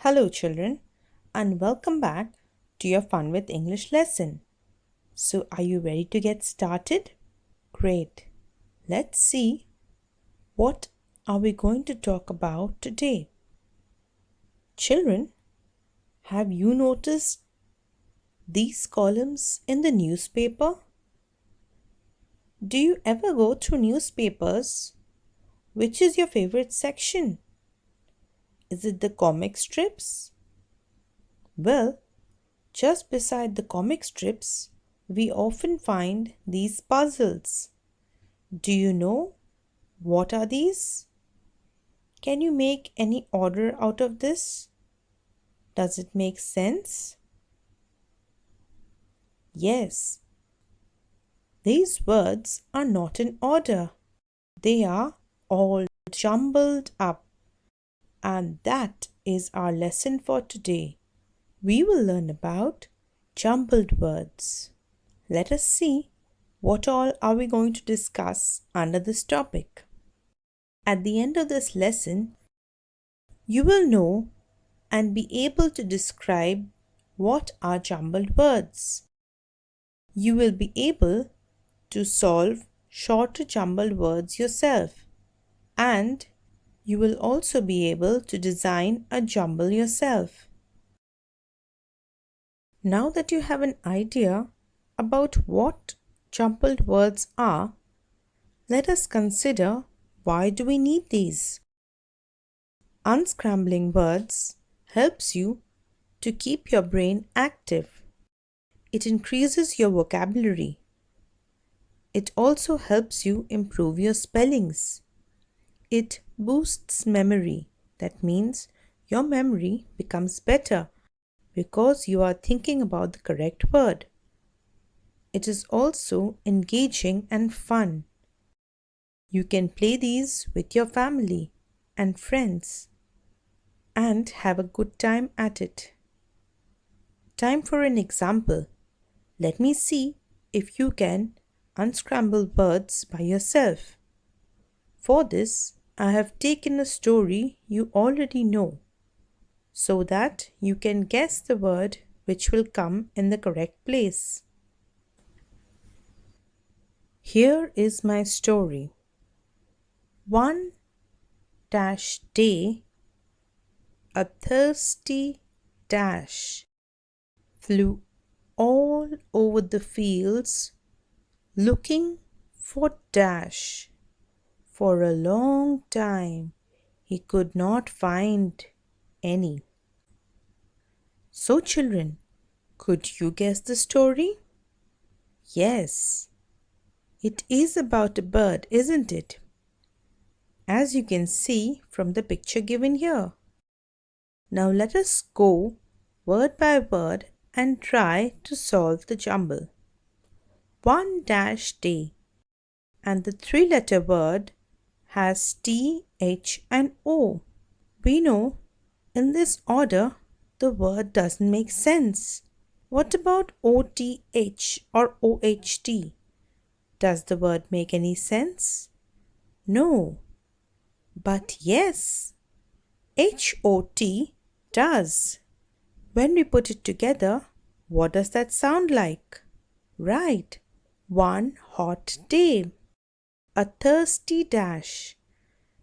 Hello, children, and welcome back to your Fun with English lesson. So, are you ready to get started? Great. Let's see what are we going to talk about today. Children, have you noticed these columns in the newspaper? Do you ever go through newspapers? Which is your favorite section? Is it the comic strips? Well, just beside the comic strips, we often find these puzzles. Do you know what are these? Can you make any order out of this? Does it make sense? Yes, these words are not in order. They are all jumbled up. And that is our lesson for today. We will learn about jumbled words. Let us see what all are we going to discuss under this topic. At the end of this lesson, you will know and be able to describe what are jumbled words. You will be able to solve shorter jumbled words yourself, and you will also be able to design a jumble yourself. Now that you have an idea about what jumbled words are, let us consider why do we need these. Unscrambling words helps you to keep your brain active. It increases your vocabulary. It also helps you improve your spellings. It boosts memory. That means your memory becomes better because you are thinking about the correct word. It is also engaging and fun. You can play these with your family and friends and have a good time at it. Time for an example. Let me see if you can unscramble words by yourself. For this, I have taken a story you already know so that you can guess the word which will come in the correct place. Here is my story. One day, a thirsty dash flew all over the fields looking for Dash. For a long time he could not find any. So children, could you guess the story? Yes, it is about a bird, isn't it? As you can see from the picture given here. Now let us go word by word and try to solve the jumble. One day, and the three-letter word has T, H and O. We know in this order the word doesn't make sense. What about OTH or OHT? Does the word make any sense? No. But yes, HOT does. When we put it together, what does that sound like? Right, one hot day. A thirsty dash.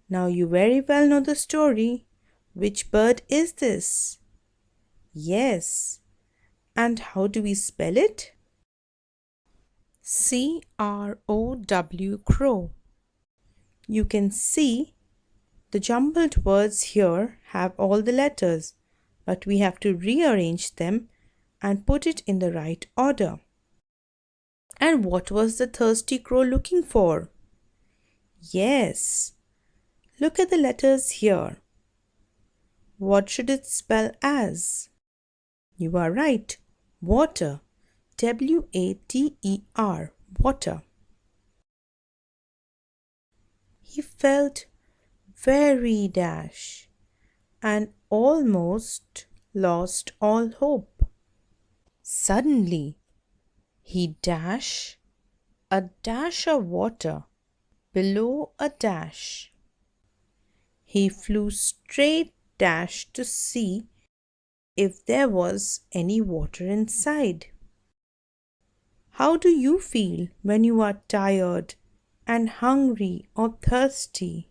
Now you very well know the story. Which bird is this? Yes. And how do we spell it? C-R-O-W, crow. You can see the jumbled words here have all the letters, but we have to rearrange them and put it in the right order. And what was the thirsty crow looking for? Yes. Look at the letters here. What should it spell as? You are right. Water. W-A-T-E-R. Water. He felt very dash and almost lost all hope. Suddenly, he dash a dash of water below a dash. He flew straight dash to see if there was any water inside. How do you feel when you are tired and hungry or thirsty?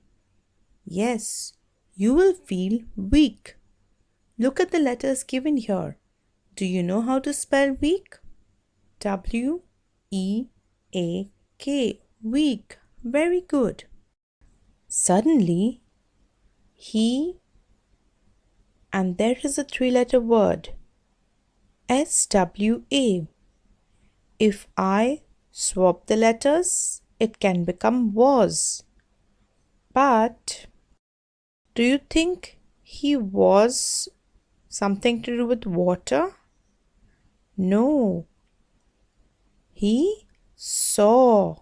Yes, you will feel weak. Look at the letters given here. Do you know how to spell weak? W-E-A-K. Weak. Very good. Suddenly, and there is a three-letter word, S-W-A. If I swap the letters, it can become was. But do you think he was something to do with water? No, he saw.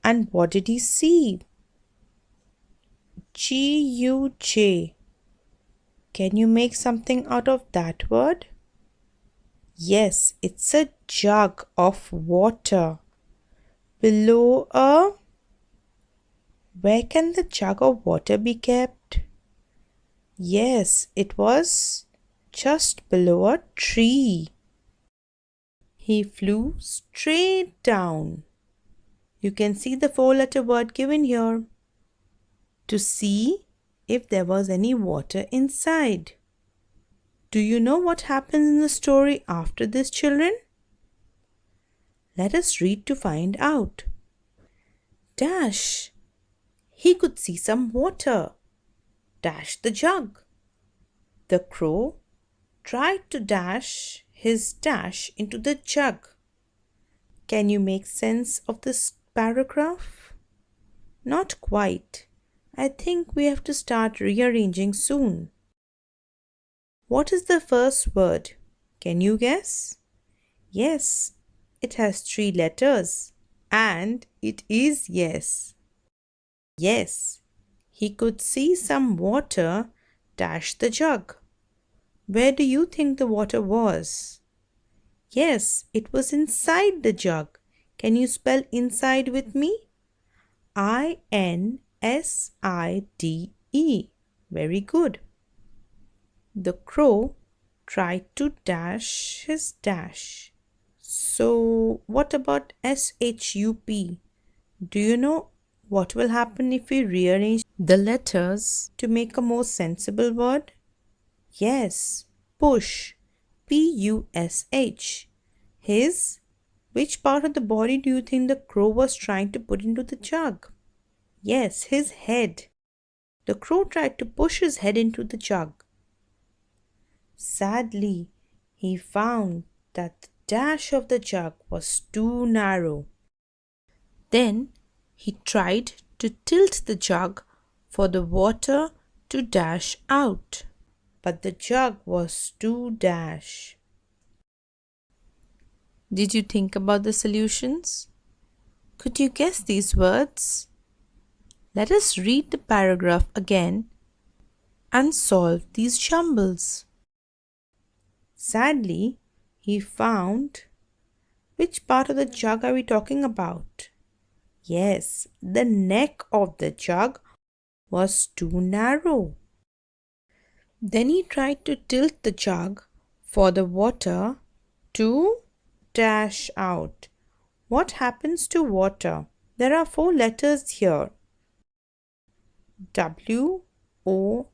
And what did he see? G-U-J. Can you make something out of that word? Yes, it's a jug of water. Below a... Where can the jug of water be kept? Yes, it was just below a tree. He flew straight down. You can see the four-letter word given here to see if there was any water inside. Do you know what happens in the story after this, children? Let us read to find out. Dash. He could see some water. Dash the jug. The crow tried to dash his dash into the jug. Can you make sense of this paragraph? Not quite. I think we have to start rearranging soon. What is the first word? Can you guess? Yes, it has three letters. And it is yes. Yes, he could see some water dash the jug. Where do you think the water was? Yes, it was inside the jug. Can you spell inside with me? I-N-S-I-D-E. Very good. The crow tried to dash his dash. So, what about S-H-U-P? Do you know what will happen if we rearrange the letters to make a more sensible word? Yes, push. P-U-S-H. His. Which part of the body do you think the crow was trying to put into the jug? Yes, his head. The crow tried to push his head into the jug. Sadly, he found that the dash of the jug was too narrow. Then he tried to tilt the jug for the water to dash out, but the jug was too dash. Did you think about the solutions? Could you guess these words? Let us read the paragraph again and solve these jumbles. Sadly, he found... Which part of the jug are we talking about? Yes, the neck of the jug was too narrow. Then he tried to tilt the jug for the water to dash out. What happens to water? There are four letters here. W-O-F-L.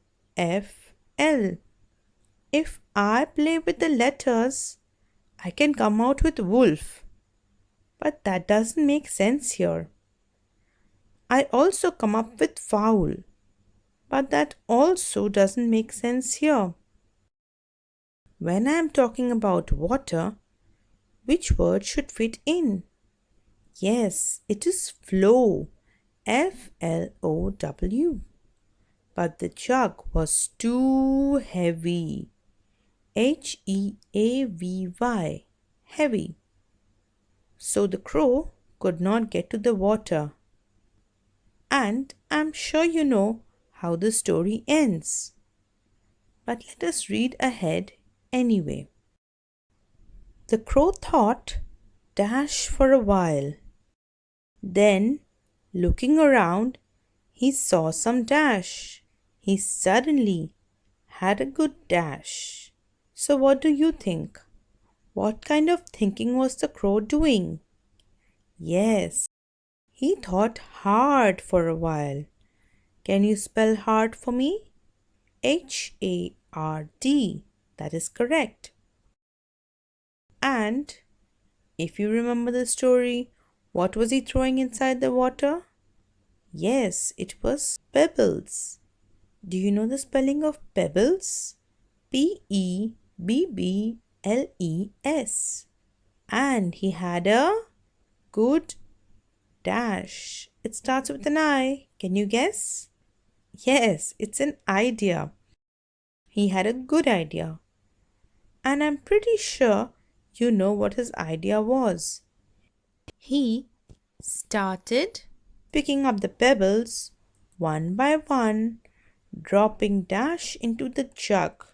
If I play with the letters, I can come out with wolf. But that doesn't make sense here. I also come up with foul. But that also doesn't make sense here. When I am talking about water, which word should fit in? Yes, it is flow. F-L-O-W. But the jug was too heavy. H-E-A-V-Y. Heavy. So the crow could not get to the water. And I'm sure you know how the story ends. But let us read ahead anyway. The crow thought dash for a while. Then, looking around, he saw some dash. He suddenly had a good dash. So, what do you think? What kind of thinking was the crow doing? Yes, he thought hard for a while. Can you spell hard for me? Hard. That is correct. And if you remember the story, what was he throwing inside the water? Yes, it was pebbles. Do you know the spelling of pebbles? Pebbles. And he had a good dash. It starts with an I. Can you guess? Yes, it's an idea. He had a good idea. And I'm pretty sure you know what his idea was. He started picking up the pebbles one by one, dropping dash into the jug.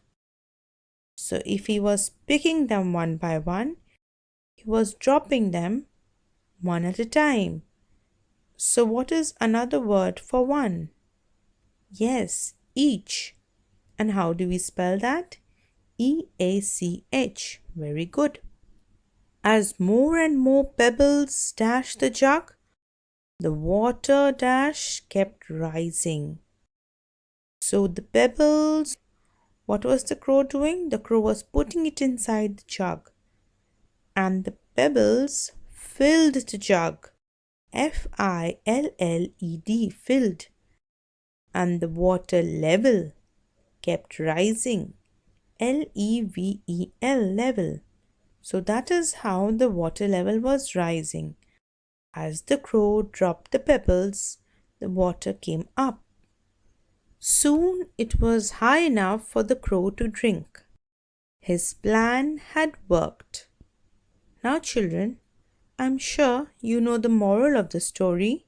So if he was picking them one by one, he was dropping them one at a time. So what is another word for one? Yes, each. And how do we spell that? EACH. Very good. As more and more pebbles dashed the jug, the water dash kept rising. So the pebbles, what was the crow doing? The crow was putting it inside the jug. And the pebbles filled the jug. Filled. Filled. And the water level kept rising. Level. So that is how the water level was rising. As the crow dropped the pebbles, the water came up. Soon it was high enough for the crow to drink. His plan had worked. Now, children, I'm sure you know the moral of the story.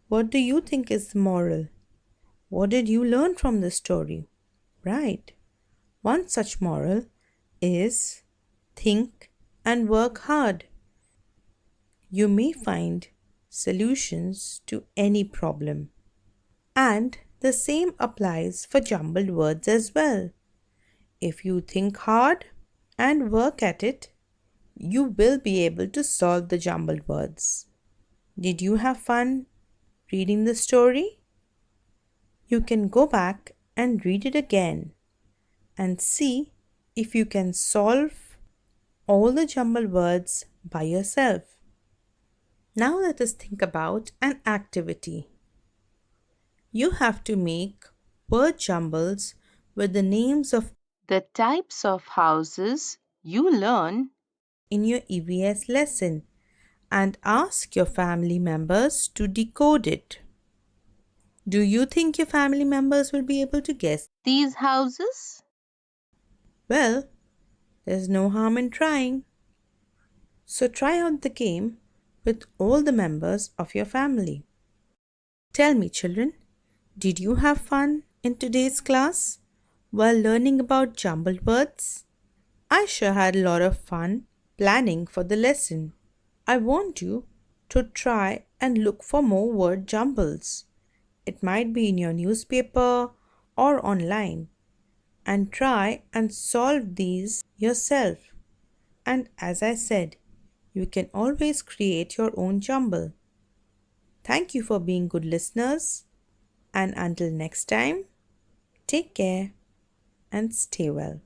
What do you think is the moral? What did you learn from the story? Right. One such moral is think and work hard. You may find solutions to any problem. And the same applies for jumbled words as well. If you think hard and work at it, you will be able to solve the jumbled words. Did you have fun reading the story? You can go back and read it again and see if you can solve all the jumbled words by yourself. Now let us think about an activity. You have to make word jumbles with the names of the types of houses you learn in your EVS lesson and ask your family members to decode it. Do you think your family members will be able to guess these houses? Well, there's no harm in trying. So try out the game with all the members of your family. Tell me, children, did you have fun in today's class while learning about jumbled words? I sure had a lot of fun planning for the lesson. I want you to try and look for more word jumbles. It might be in your newspaper or online, and try and solve these yourself. And as I said, you can always create your own jumble. Thank you for being good listeners, and until next time, take care and stay well.